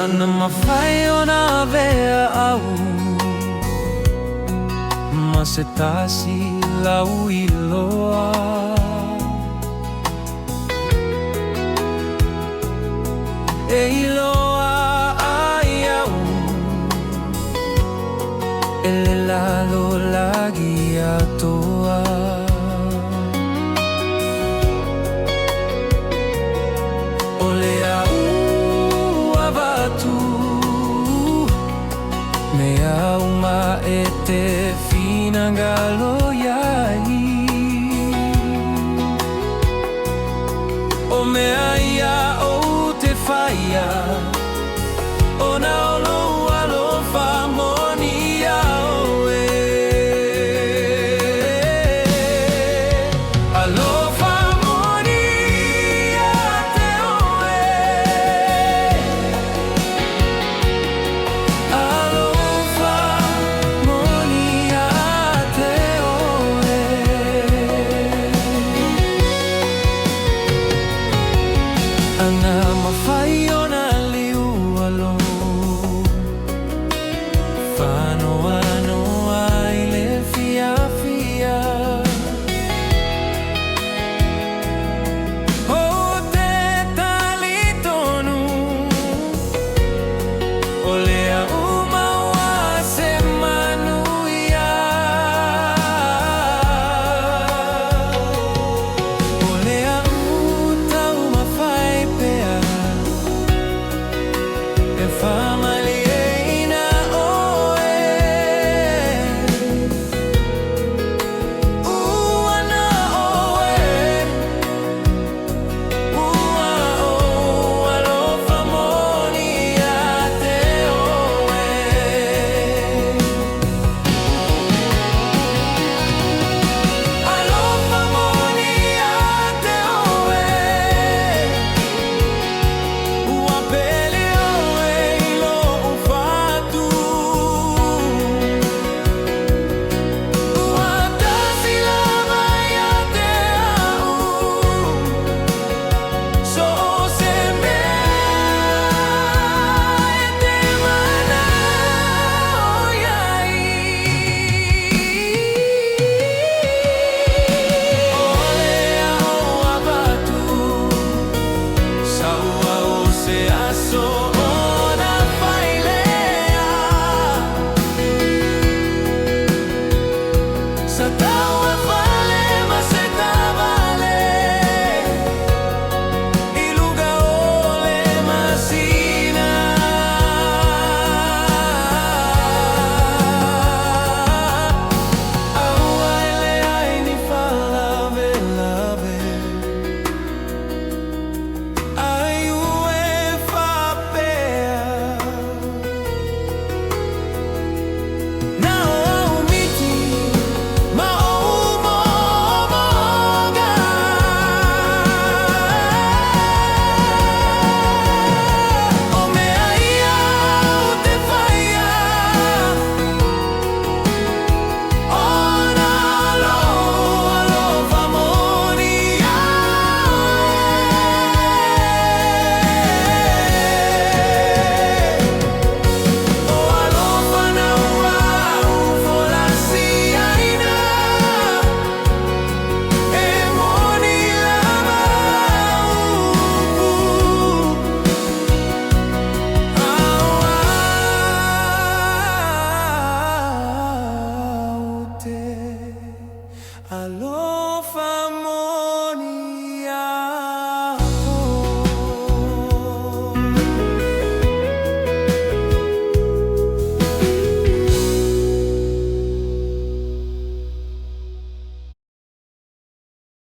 Ana mafai ona avea au ma se tasi lau iloa. E iloa ai au e le lagolago atoa. O le au avatu me au ma e te finangalo iai. O mea ia o te whaia o na olo alofa moni au e. Alofa moni a te oe. Alofa moni a te oe. Ana mafai ona liu alo whanoa noa I le fia fia. O te tali tonu o lea umaua se manuia. O lea utau mafai pea e whamalieina oe. Ua na oe, ua o alofa moni a te oe. Alofa moni a te oe. Ua pele oe I lo ufatu. Ua tasi lava ia te au. So se mea e te mana o iai. O lea o avatu saua o se aso